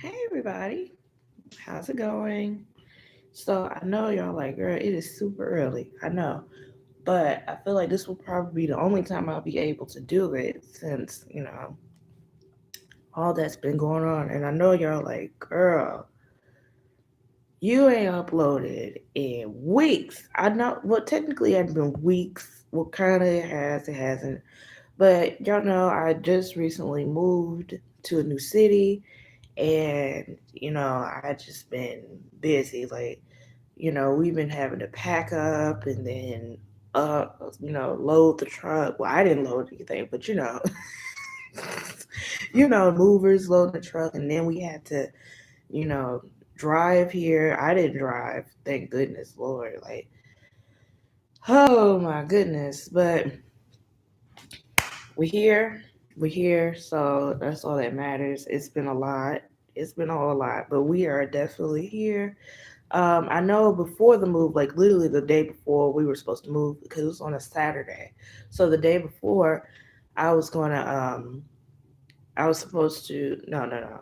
Hey everybody, how's it going? So I know y'all like, girl, it is super early. I know, but I feel like this will probably be the only time I'll be able to do it since all that's been going on. And I know y'all like, girl, you ain't uploaded in weeks. I know, well, technically, it has been weeks. Well, kind of it has, it hasn't. But y'all know, I just recently moved to a new city, and I just been busy. Like, we've been having to pack up and then load the truck. Well, I didn't load anything, but movers loading the truck, and then we had to, you know, drive here. I didn't drive, thank goodness, Lord. Like, oh my goodness. But we're here. We're here, so that's all that matters. It's been a lot. It's been all a lot, but we are definitely here. I know before the move, like literally the day before we were supposed to move, because it was on a Saturday. So the day before, I was I was supposed to, no.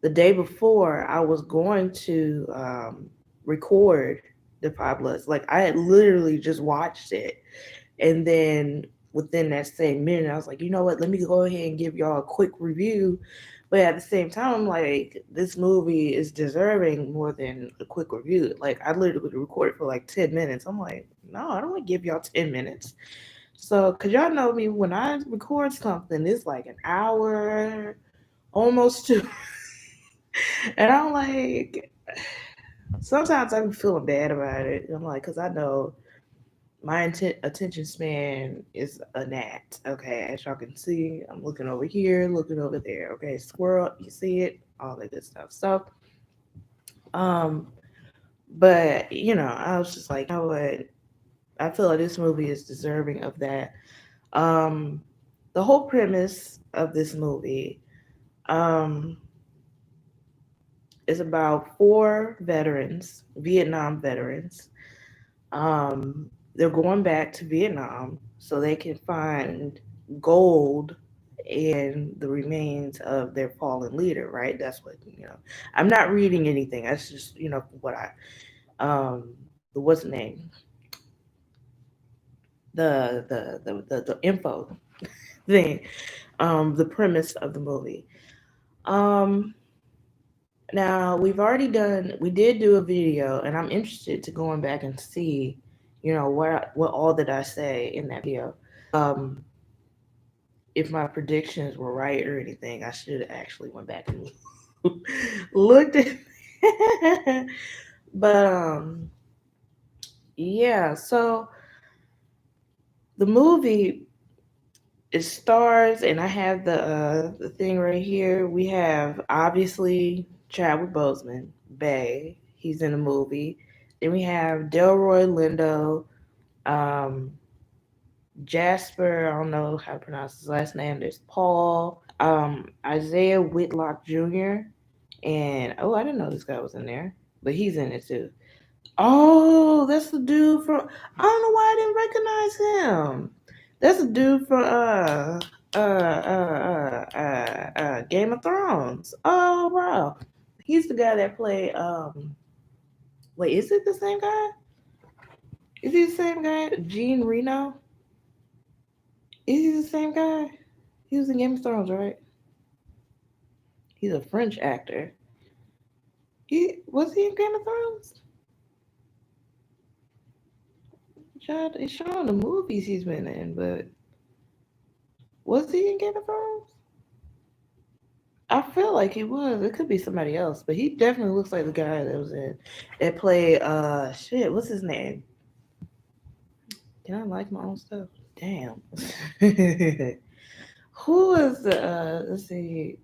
The day before, I was going to record the Five Bloods. Like I had literally just watched it, and then within that same minute, I was like, you know what? Let me go ahead and give y'all a quick review. But at the same time, I'm like, this movie is deserving more than a quick review. Like, I literally recorded for like 10 minutes. I'm like, no, I don't want to give y'all 10 minutes. So, because y'all know me, when I record something, it's like an hour, almost two. And I'm like, sometimes I'm feeling bad about it. I'm like, because I know my attention span is a gnat. Okay, as y'all can see, I'm looking over here, looking over there. Okay, squirrel, you see it, all that good stuff. So, um, but I was just like, you know what? I feel like this movie is deserving of that. Um, the whole premise of this movie, um, is about four veterans, Vietnam veterans. They're going back to Vietnam so they can find gold in the remains of their fallen leader, right? That's what. I'm not reading anything. That's just, what the what's the name? The info thing, the premise of the movie. Um, Now we did do a video, and I'm interested to going back and see, what all did I say in that video. Um, if my predictions were right or anything, I should have actually went back and looked at. But yeah. So the movie, it stars, and I have the thing right here. We have obviously Chadwick Boseman, Bay. He's in the movie. Then we have Delroy Lindo, um, Jasper. I don't know how to pronounce his last name. There's Paul, Isaiah Whitlock Jr. And oh, I didn't know this guy was in there, but he's in it too. Oh, that's the dude from. I don't know why I didn't recognize him. That's the dude from Game of Thrones. Oh wow, he's the guy that played. Wait, is it the same guy? Is he the same guy? Gene Reno? Is he the same guy? He was in Game of Thrones, right? He's a French actor. Was he in Game of Thrones? Child, it's showing the movies he's been in, but was he in Game of Thrones? I feel like he was. It could be somebody else, but he definitely looks like the guy that was in that played shit, what's his name? Can I like my own stuff? Damn. Who is the let's see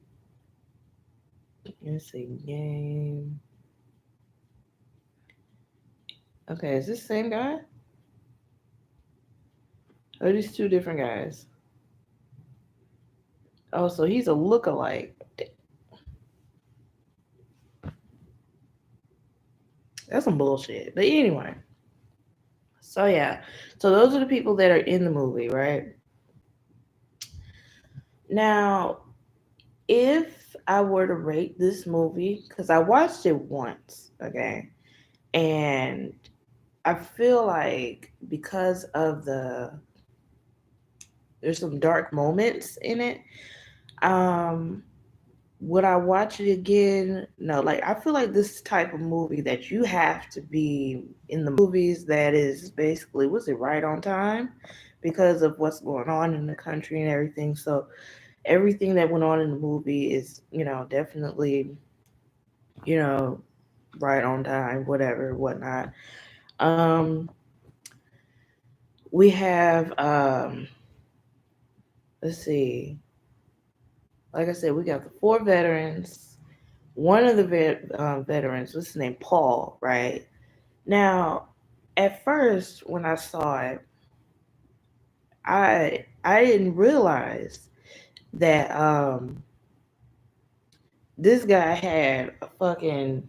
game. Okay, is this the same guy? Or are these two different guys? Oh, so he's a lookalike. That's some bullshit. But anyway. So yeah. So those are the people that are in the movie, right? Now, If I were to rate this movie, because I watched it once, okay, and I feel like because of there's some dark moments in it. Um, would I watch it again? No, like I feel like this type of movie that you have to be in the movies that is basically, was it right on time because of what's going on in the country and everything. So everything that went on in the movie is, definitely, you know, right on time, whatever, whatnot. Um, we have let's see, like I said, we got the four veterans. One of the veterans, what's his name, Paul, right? Now, at first when I saw it, I didn't realize that this guy had a fucking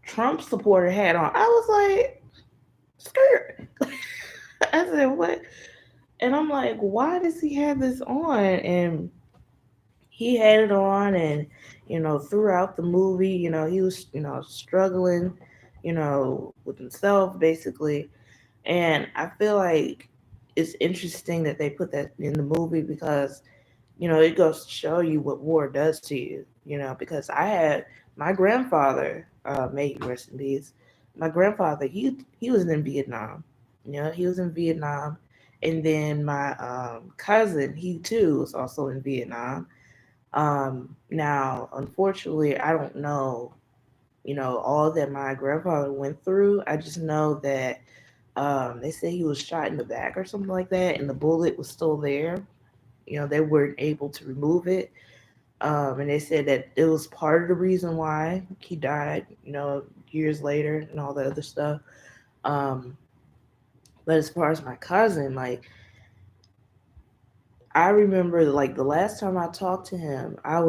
Trump supporter hat on. I was like, skirt. I said, what? And I'm like, why does he have this on? And he had it on, and throughout the movie, he was struggling, with himself basically. And I feel like it's interesting that they put that in the movie because it goes to show you what war does to you. Because I had my grandfather, may he rest in peace. My grandfather, he was in Vietnam. He was in Vietnam, and then my cousin, he too was also in Vietnam. Now, unfortunately, I don't know, all that my grandfather went through. I just know that they said he was shot in the back or something like that, and the bullet was still there. They weren't able to remove it. And they said that it was part of the reason why he died, years later and all the other stuff. Um, but as far as my cousin, like, I remember like the last time I talked to him, a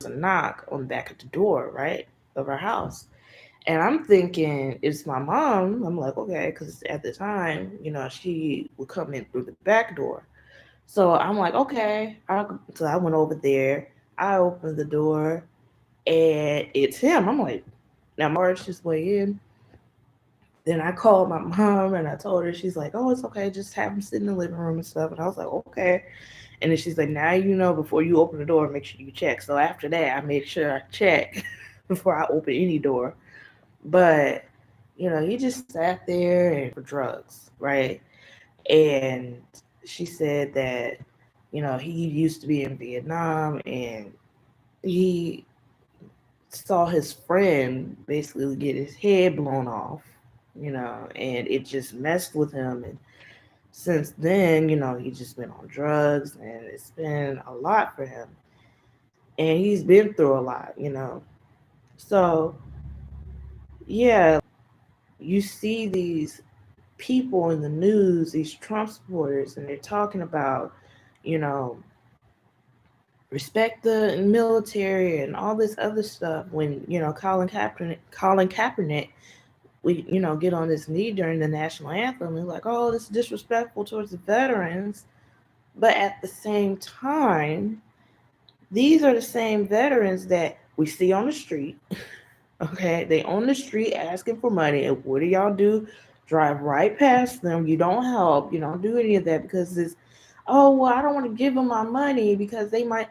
knock on the back of the door, right, of our house. And I'm thinking it's my mom. I'm like, okay, because at the time, she would come in through the back door. So I'm like, okay. So I went over there. I opened the door, and it's him. I'm like, now March his way in. Then I called my mom and I told her, she's like, oh, it's okay. Just have him sit in the living room and stuff. And I was like, okay. And then she's like, now before you open the door, make sure you check. So after that, I made sure I check before I open any door. But, he just sat there and for drugs, right? And she said that, he used to be in Vietnam, and he saw his friend basically get his head blown off, and it just messed with him. And since then, he's just been on drugs, and it's been a lot for him. And he's been through a lot. So, yeah, you see these people in the news, these Trump supporters, and they're talking about, you know, respect the military and all this other stuff. When Colin Kaepernick, we get on his knee during the national anthem, and like, oh, this is disrespectful towards the veterans. But at the same time, these are the same veterans that we see on the street. Okay, they on the street asking for money, and what do y'all do? Drive right past them. You don't help. You don't do any of that because it's, oh well, I don't want to give them my money because they might.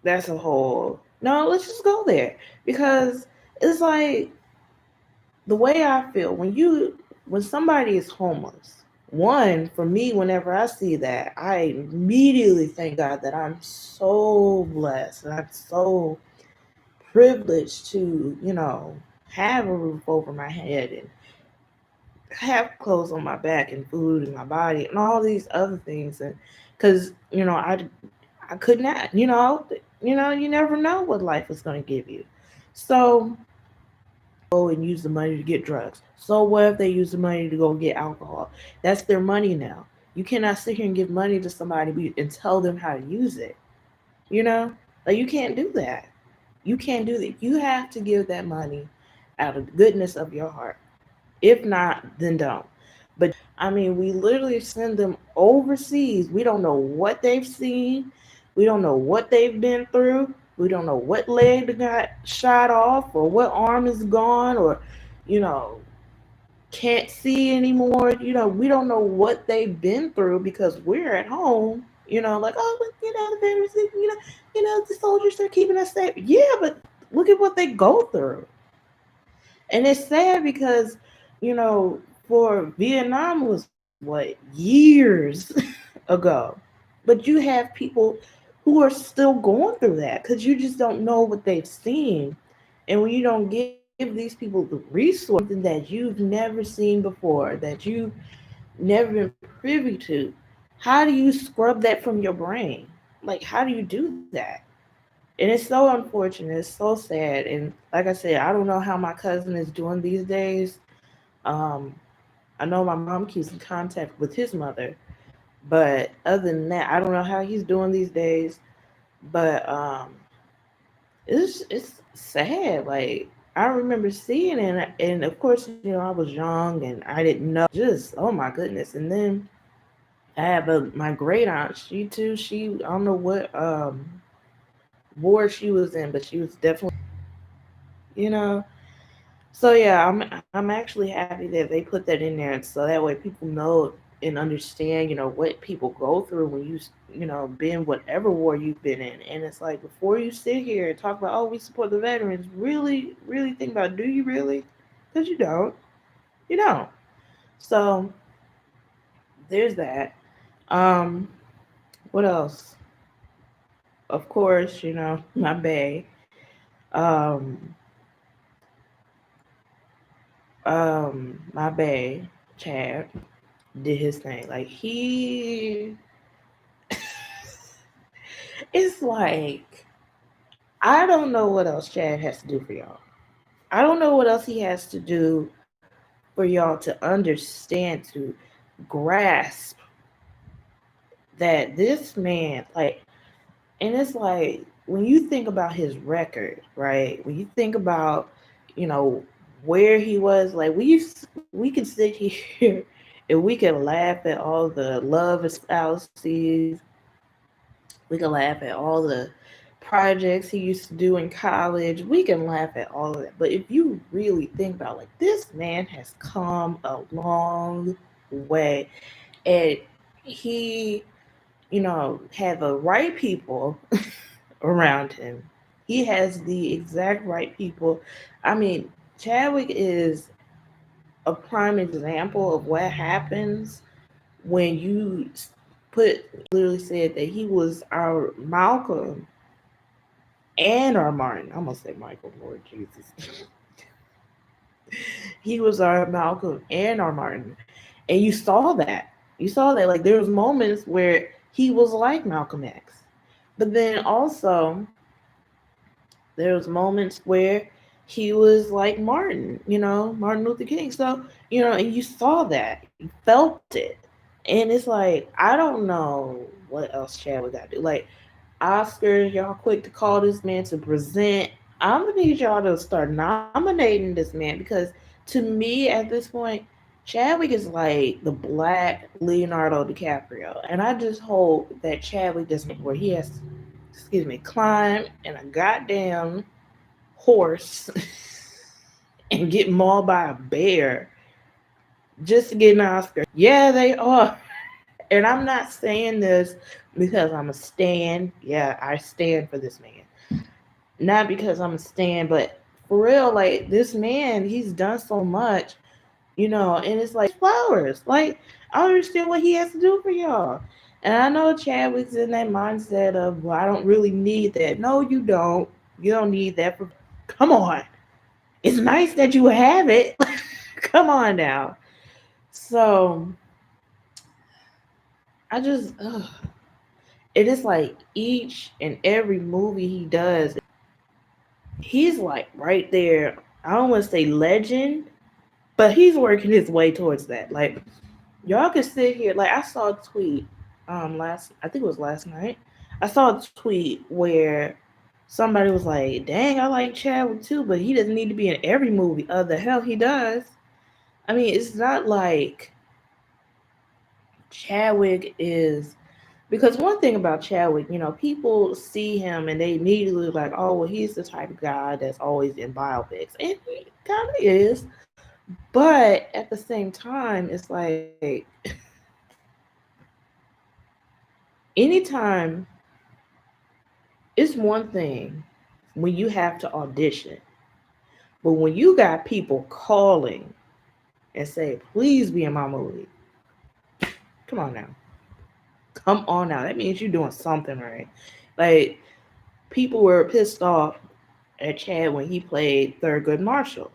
That's a whole. No, let's just go there because it's like the way I feel when somebody is homeless. One, for me, whenever I see that, I immediately thank God that I'm so blessed and I'm so privileged to, have a roof over my head and have clothes on my back and food in my body and all these other things. And because, I could not, you never know what life is going to give you. So go and use the money to get drugs. So what if they use the money to go get alcohol? That's their money now. You cannot sit here and give money to somebody and tell them how to use it. You know, like you can't do that. You can't do that. You have to give that money out of the goodness of your heart. If not, then don't. But I mean, we literally send them overseas. We don't know what they've seen. We don't know what they've been through. We don't know what leg got shot off or what arm is gone or, you know, can't see anymore. You know, we don't know what they've been through because we're at home. You know, like, oh, but, you know, the veterans, the soldiers are keeping us safe. Yeah, but look at what they go through. And it's sad because, you know, for Vietnam was what, years ago. But you have people who are still going through that because you just don't know what they've seen. And when you don't give these people the resources that you've never seen before, that you've never been privy to, how do you scrub that from your brain? Like, how do you do that? And it's so unfortunate. It's so sad. And like I said, I don't know how my cousin is doing these days. Um, I know my mom keeps in contact with his mother, but other than that, I don't know how he's doing these days. But it's sad. Like I remember seeing it, and of course, you know, I was young and I didn't know. Just oh my goodness. And then I have my great aunt. She too. She I don't know what war she was in, but she was definitely, you know. So yeah, I'm actually happy that they put that in there, so that way people know and understand, you know, what people go through when you know, been whatever war you've been in. And it's like before you sit here and talk about, oh, we support the veterans, really, really think about, do you really? Because you don't. So there's that. Um, what else? Of course, you know, my bae. Um, my bae, Chad, did his thing. Like he it's like I don't know what else Chad has to do for y'all. I don't know what else he has to do for y'all to understand, to grasp that this man, like, and it's like when you think about his record, right? When you think about, you know, where he was, like we can sit here and we can laugh at all the love fallacies. We can laugh at all the projects he used to do in college. We can laugh at all of that. But if you really think about, like, this man has come a long way. And he, you know, had the right people around him. He has the exact right people. I mean, Chadwick is a prime example of what happens when you put literally said that he was our Malcolm and our Martin. I almost say Michael, Lord Jesus. He was our Malcolm and our Martin. And you saw that. You saw that. Like there was moments where he was like Malcolm X. But then also there was moments where he was like Martin, you know, Martin Luther King. So, you know, and you saw that. You felt it. And it's like, I don't know what else Chad would got to do. Like Oscars, y'all quick to call this man to present. I'm gonna need y'all to start nominating this man because to me at this point, Chadwick is like the black Leonardo DiCaprio. And I just hope that Chadwick doesn't where he has excuse me, climb in a goddamn horse and get mauled by a bear just to get an Oscar. Yeah, they are. And I'm not saying this because I'm a stan. Yeah, I stand for this man. Not because I'm a stan, but for real, like this man, he's done so much, you know, and it's like flowers. Like, I don't understand what he has to do for y'all. And I know Chadwick's in that mindset of, well, I don't really need that. No, you don't. You don't need that for come on. It's nice that you have it. Come on now. So I just it is like each and every movie he does, he's like right there. I don't want to say legend, but he's working his way towards that. Like y'all can sit here. Like I saw a tweet last I think it was last night. I saw a tweet where somebody was like, "Dang, I like Chadwick too, but he doesn't need to be in every movie." The hell he does. I mean, it's not like Chadwick is because one thing about Chadwick, people see him and they immediately like, oh, well, he's the type of guy that's always in biopics, and he kind of is. But at the same time, it's like anytime it's one thing when you have to audition, but when you got people calling and say, please be in my movie, come on now. Come on now. That means you're doing something right. Like, people were pissed off at Chad when he played Thurgood Marshall.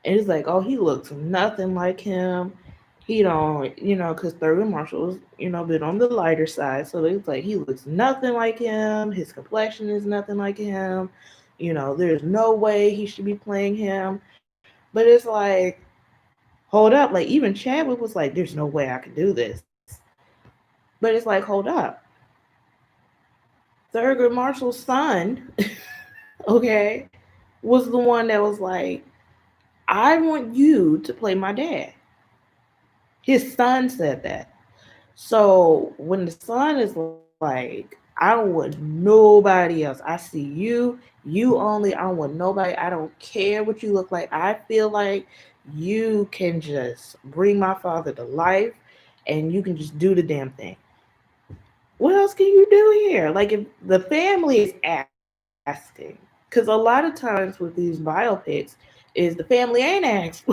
And it's like, oh, he looks nothing like him. He don't, because Thurgood Marshall's, been on the lighter side. So it's like, he looks nothing like him. His complexion is nothing like him. There's no way he should be playing him. But it's like, hold up. Like, even Chadwick was like, there's no way I could do this. But it's like, hold up. Thurgood Marshall's son, okay, was the one that was like, I want you to play my dad. His son said that. So when the son is like, I don't want nobody else. I see you only. I don't want nobody. I don't care what you look like. I feel like you can just bring my father to life and you can just do the damn thing. What else can you do here? Like, if the family is asking, because a lot of times with these biopics, is the family ain't asked.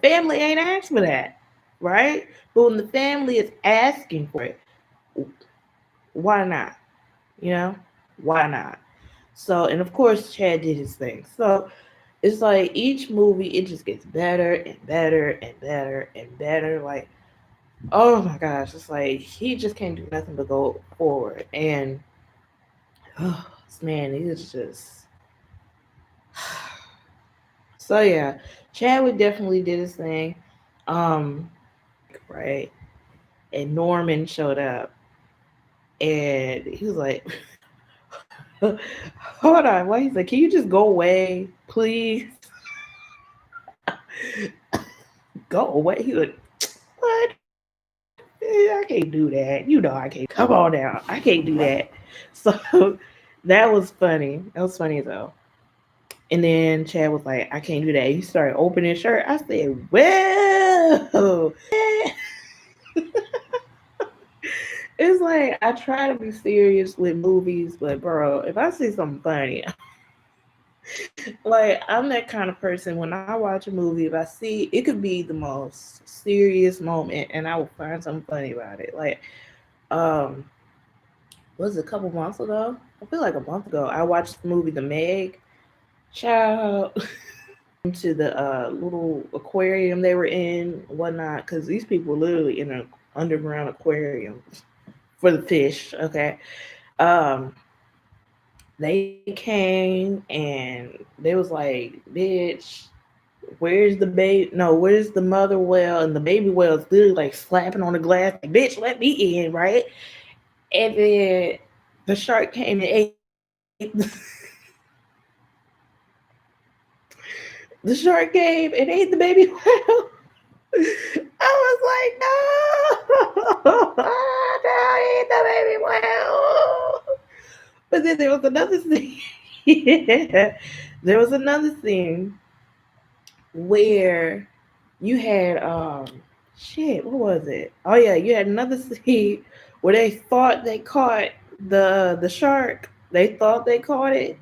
Family ain't asked for that, right? But when the family is asking for it, why not? You know, why not? So, and of course, Chad did his thing. So it's like each movie, it just gets better and better and better and better. Like, oh my gosh, it's like he just can't do nothing but go forward. And oh man, he's just so yeah. Chadwick definitely did his thing. Right, and Norman showed up, and he was like, "Hold on, why?" He's like, "Can you just go away, please? Go away." He was like, "What? I can't do that. I can't. Come on now, I can't do that." So that was funny. That was funny though. And then Chad was like, "I can't do that." He started opening his shirt. I said, "Well." It's like I try to be serious with movies, but bro, if I see something funny, like I'm that kind of person. When I watch a movie, if I see it could be the most serious moment, and I will find something funny about it. Like, um, was it a couple months ago? I feel like a month ago. I watched the movie The Meg. Child, to the little aquarium they were in, whatnot, because these people were literally in an underground aquarium for the fish. Okay, um, they came and they was like, "Bitch, where's the baby? No, where's the mother whale?" And the baby whale is literally like slapping on the glass, like, "Bitch, let me in, right?" And then the shark came and ate the shark came and ate the baby whale. I was like, no, don't eat the baby whale. But then there was another scene. Yeah, there was another scene where you had shit, what was it? Oh yeah, you had another scene where they thought they caught the shark. They thought they caught it,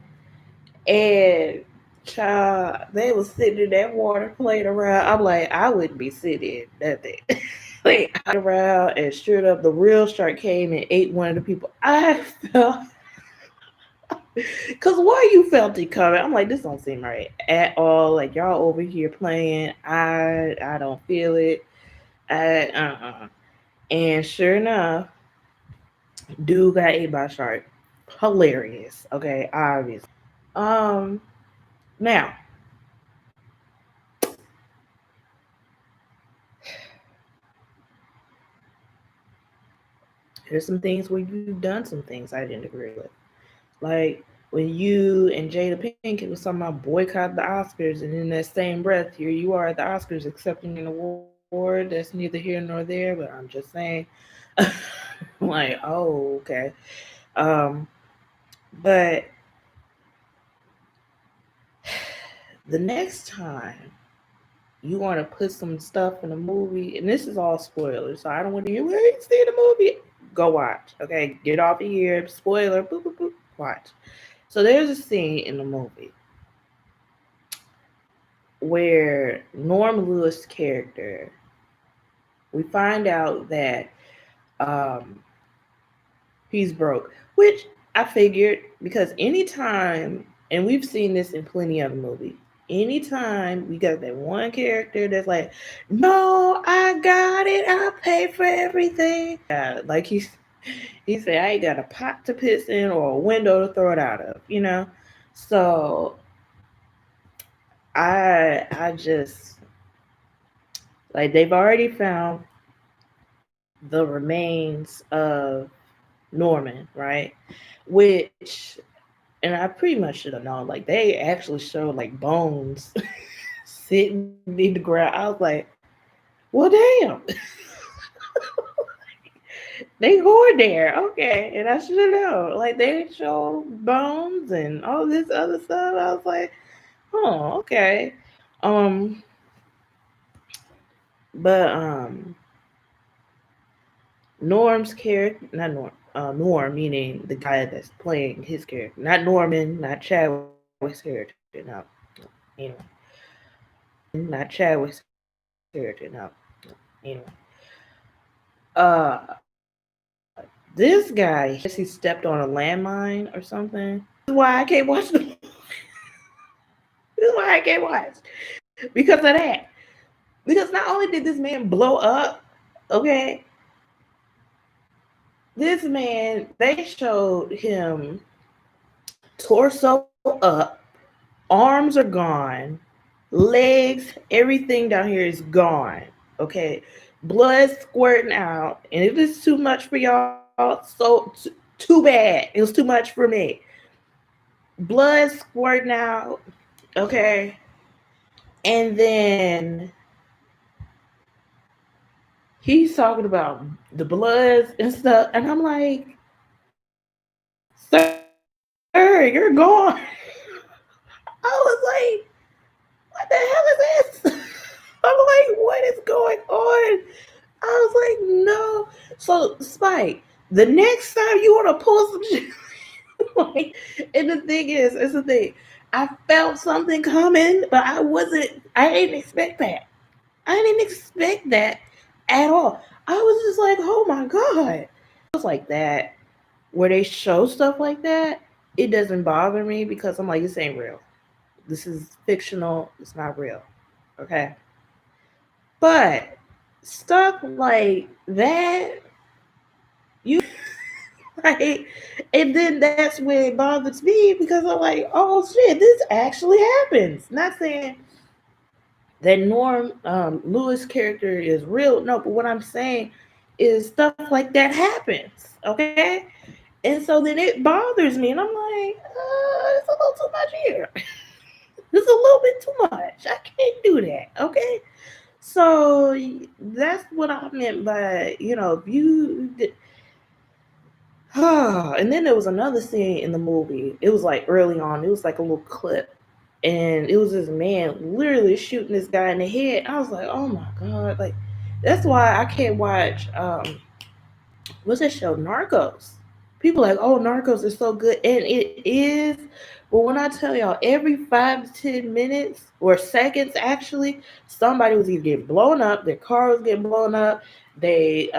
and child, they was sitting in that water playing around. I'm like, I wouldn't be sitting in that thing. Like, around, and straight up the real shark came and ate one of the people. I felt because why you felt it coming. I'm like, this don't seem right at all. Like, y'all over here playing. I don't feel it. And sure enough, dude got ate by a shark. Hilarious. Okay, obvious. Um, now there's some things where you've done some things I didn't agree with. Like when you and Jada Pinkett was talking about boycott the Oscars, and in that same breath, here you are at the Oscars accepting an award That's neither here nor there, but I'm just saying. Like, oh, okay. Um, but the next time you want to put some stuff in a movie, and this is all spoilers, so I don't want to hear, well, you see the movie. Go watch. Okay, get off of here. Spoiler. Boop, boop, boop. Watch. So there's a scene in the movie where Norm Lewis' character, we find out that um, he's broke, which I figured because anytime, and we've seen this in plenty of movies, anytime we got that one character that's like, no, I got it, I pay for everything. Yeah, like he said, I ain't got a pot to piss in or a window to throw it out of, you know? So I just like they've already found the remains of Norman, right? Which, and I pretty much should have known, like they actually showed like bones sitting in the ground. I was like, well, damn, they going there, okay, and I should have known. Like they show bones and all this other stuff. I was like, oh, okay, um, but Norm's character, not Norm, Norm, meaning the guy that's playing his character, not Norman, not Chadwick's character. No, anyway, not Chadwick's character. No, anyway. Uh, this guy, he stepped on a landmine or something. This is why I can't watch the. This is why I can't watch because of that. Because not only did this man blow up, okay, this man they showed him torso up, arms are gone, legs, everything down here is gone. Okay, blood squirting out, and it is too much for y'all. So too bad. It was too much for me. Blood squirting out. Okay, and then he's talking about the bloods and stuff, and I'm like, sir, you're gone. I was like, what the hell is this? I'm like, what is going on? I was like, no. So, Spike, the next time you want to pull some shit, like, and the thing is, it's the thing. I felt something coming, but I didn't expect that. I didn't expect that at all. I was just like, oh my God. It was like that, where they show stuff like that, it doesn't bother me because I'm like, this ain't real. This is fictional. It's not real. Okay. But stuff like that, you like, and then that's when it bothers me because I'm like, oh shit, this actually happens. Not saying that Norm Lewis character is real. No, but what I'm saying is stuff like that happens. Okay. And so then it bothers me, and I'm like, it's a little too much here. It's a little bit too much. I can't do that. Okay. So that's what I meant by, if you did. And then there was another scene in the movie. It was like early on. It was like a little clip, and it was this man literally shooting this guy in the head. I was like, oh my God, like that's why I can't watch. What's that show? Narcos. People like, oh, Narcos is so good, and it is. But when I tell y'all, every 5 to 10 minutes or seconds, actually, somebody was either getting blown up, their car was getting blown up, they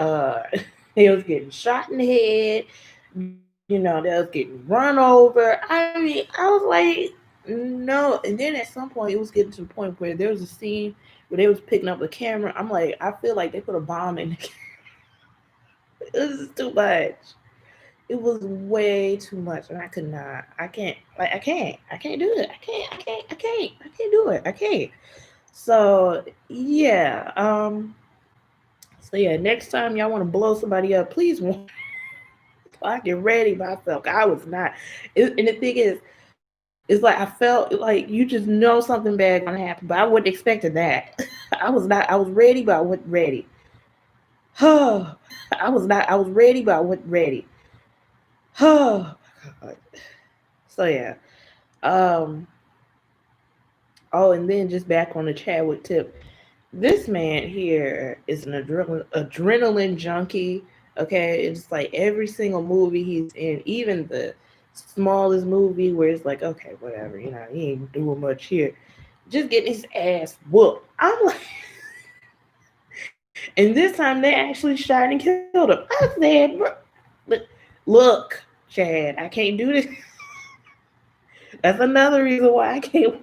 they was getting shot in the head, they was getting run over. I mean, I was like, no. And then at some point, it was getting to the point where there was a scene where they was picking up the camera. I'm like, I feel like they put a bomb in the camera. This is too much. It was way too much, and I could not. I can't. Like I can't do it. I can't do it. I can't. So yeah. So yeah. Next time y'all want to blow somebody up, please. I get ready myself. I was not. And the thing is, it's like I felt like you just know something bad gonna happen, but I wasn't expecting that. I was not. I was ready, but I wasn't ready. I was not. I was ready, but I wasn't ready. Oh my god. So yeah. Um. Oh, and then just back on the Chadwick tip. This man here is an adrenaline junkie. Okay, it's like every single movie he's in, even the smallest movie where it's like, okay, whatever, he ain't doing much here, just getting his ass whooped. I'm like, and this time they actually shot and killed him. I said, bro, look, Chad, I can't do this. That's another reason why I can't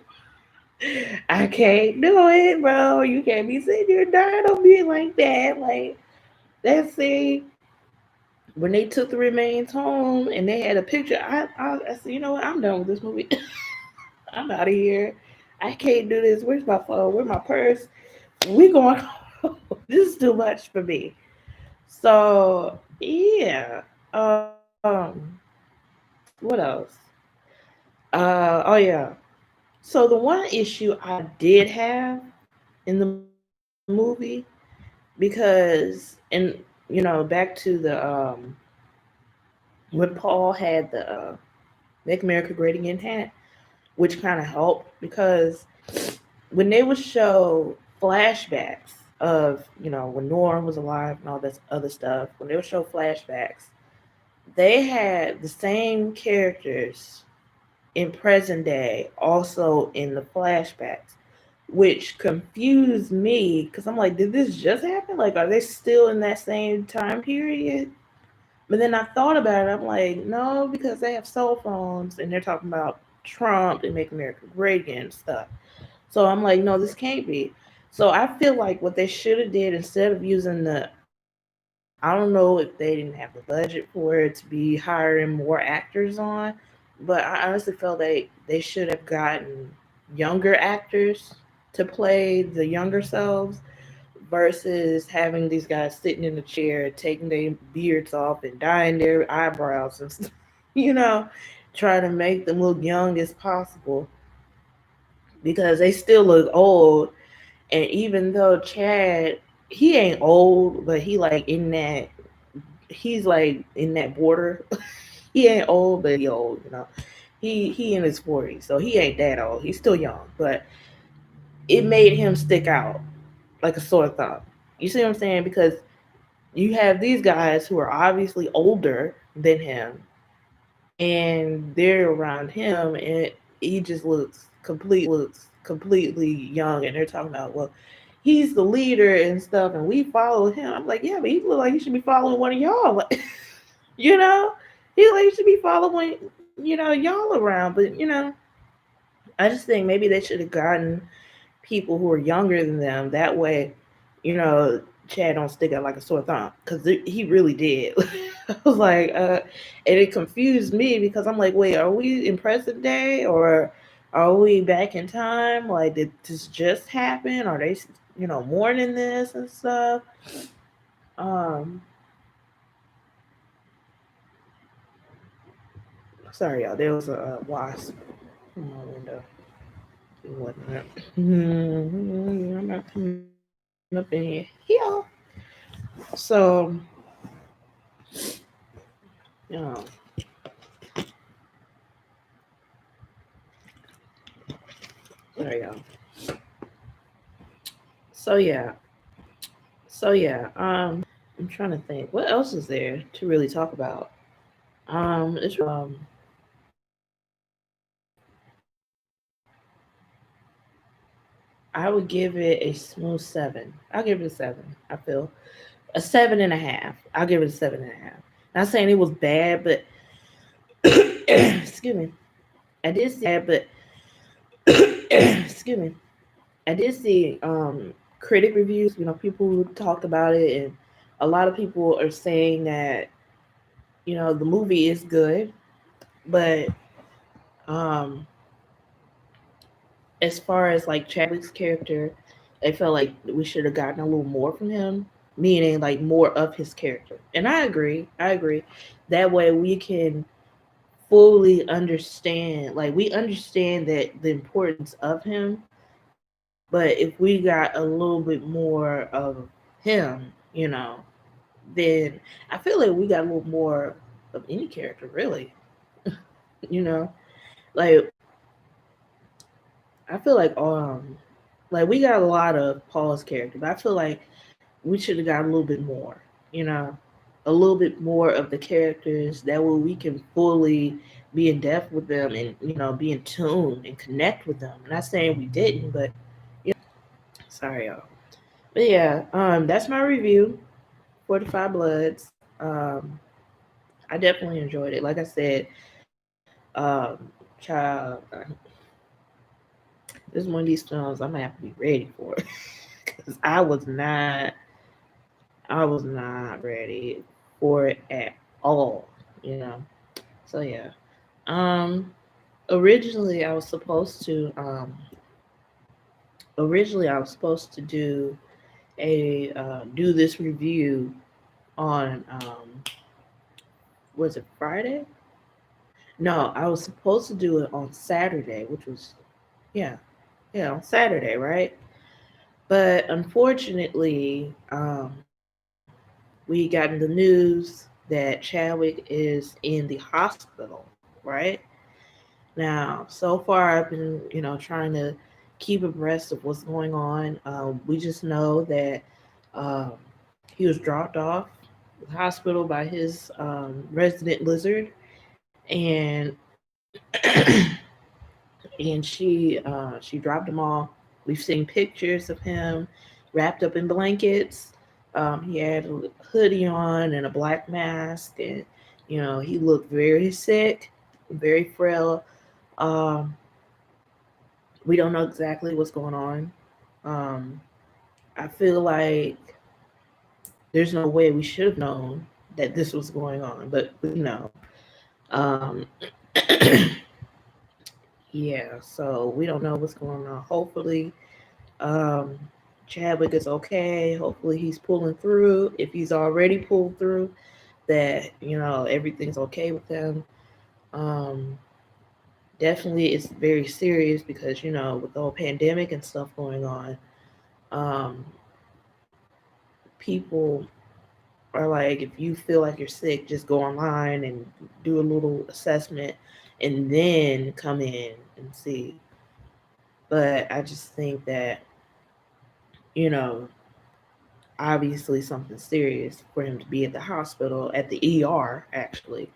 do it, bro. You can't be sitting here dying on me like that. Like, let's see. When they took the remains home and they had a picture, I said, you know what? I'm done with this movie. I'm out of here. I can't do this. Where's my phone? Where's my purse? We going home. This is too much for me. So yeah. What else? Oh yeah. So the one issue I did have in the movie, because back to the when Paul had the Make America Great Again hat, which kind of helped because when they would show flashbacks of when Norm was alive and all this other stuff, when they would show flashbacks, they had the same characters in present day also in the flashbacks, which confused me because I'm like, did this just happen? Like, are they still in that same time period? But then I thought about it. I'm like, no, because they have cell phones and they're talking about Trump and make America great again and stuff. So I'm like, no, this can't be. So I feel like what they should have did instead of using I don't know if they didn't have the budget for it to be hiring more actors on, but I honestly felt they should have gotten younger actors to play the younger selves versus having these guys sitting in the chair, taking their beards off and dyeing their eyebrows and stuff, you know, trying to make them look young as possible because they still look old. And even though Chad, he ain't old, but he's like in that border. He ain't old, but he old. He in his 40s, so he ain't that old. He's still young, but it made him stick out like a sore thumb. You see what I'm saying? Because you have these guys who are obviously older than him, and they're around him, and he just looks completely young. And they're talking about, well, he's the leader and stuff, and we follow him. I'm like, yeah, but he look like he should be following one of y'all. Like, you know, he like he should be following y'all around. But I just think maybe they should have gotten people who are younger than them. That way, Chad don't stick out like a sore thumb because he really did. I was like, and it confused me because I'm like, wait, are we in present day or are we back in time? Like, did this just happen? Are they, mourning this and stuff? Um, Sorry, y'all. There was a wasp in my window. It wasn't it. I'm not coming up in here. Yeah. So, you know, sorry, y'all. So yeah, I'm trying to think. What else is there to really talk about? It's I would give it a smooth 7. I'll give it a 7. I feel a 7.5. I'll give it a 7.5. Not saying it was bad, but excuse me. I did see bad, but excuse me. I did see critic reviews. People who talked about it, and a lot of people are saying that the movie is good, but um, as far as like Chadwick's character, I felt like we should have gotten a little more from him, meaning like more of his character. And I agree. I agree. That way we can fully understand, like we understand that the importance of him, But if we got a little bit more of him, then I feel like we got a little more of any character, really. You know, like I feel like we got a lot of Paul's character, but I feel like we should have got a little bit more. You know, a little bit more of the characters that way we can fully be in depth with them and be in tune and connect with them. I'm not saying we didn't, but sorry y'all. But yeah, that's my review. 45 Bloods. I definitely enjoyed it. Like I said, child, this is one of these films I'm gonna have to be ready for because I was not ready for it at all. You know. So yeah. Um, originally I was supposed to do a do this review on was it Friday? No, I was supposed to do it on Saturday, which was yeah, yeah, on Saturday, right? But unfortunately, we got in the news that Chadwick is in the hospital, right? Now, so far, I've been, trying to keep abreast of what's going on. We just know that um, he was dropped off the hospital by his resident lizard, and she dropped him off. We've seen pictures of him wrapped up in blankets. He had a hoodie on and a black mask, and he looked very sick, very frail. Um, we don't know exactly what's going on. Um, I feel like there's no way we should have known that this was going on, but we know. Um, yeah, so we don't know what's going on. Hopefully, um, Chadwick is okay. Hopefully, he's pulling through. If he's already pulled through, that everything's okay with him. Um, definitely, it's very serious because with the whole pandemic and stuff going on, um, people are like, if you feel like you're sick, just go online and do a little assessment, and then come in and see. But I just think that you know obviously something serious for him to be at the hospital at the ER actually.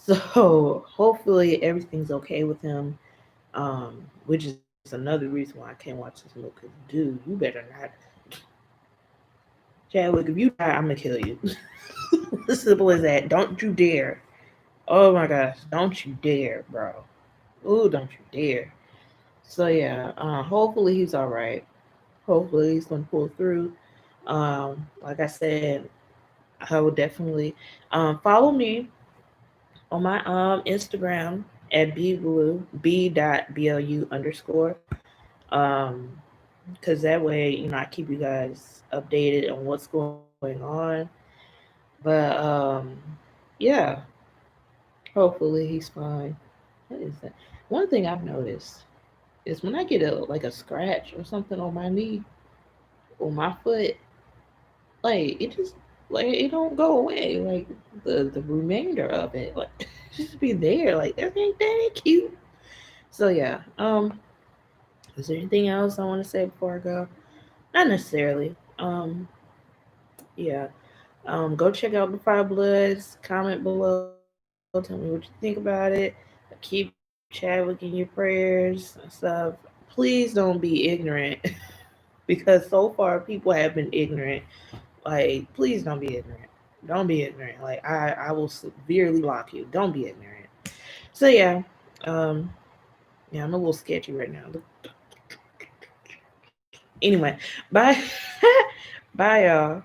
So hopefully everything's okay with him. Which is another reason why I can't watch this movie. Cause dude, you better not, Chadwick. If you die, I'm gonna kill you. As simple as that. Don't you dare. Oh my gosh, don't you dare, bro. Ooh, don't you dare. So yeah, hopefully he's all right. Hopefully he's gonna pull through. Like I said, I will definitely follow me on my Instagram at bblue b.blu underscore. Um, because that way I keep you guys updated on what's going on. But yeah, hopefully he's fine. What is that? One thing I've noticed is when I get a scratch or something on my knee or my foot, like it just like it don't go away. Like the remainder of it, like just be there. Like that ain't that cute. So yeah. Is there anything else I want to say before I go? Not necessarily. Yeah. Go check out the Five Bloods. Comment below. Tell me what you think about it. Keep Chadwick in your prayers and stuff. Please don't be ignorant because so far people have been ignorant. Like, please don't be ignorant. Don't be ignorant. Like, I will severely block you. Don't be ignorant. So yeah. Um, yeah, I'm a little sketchy right now. Anyway, bye. Bye, y'all.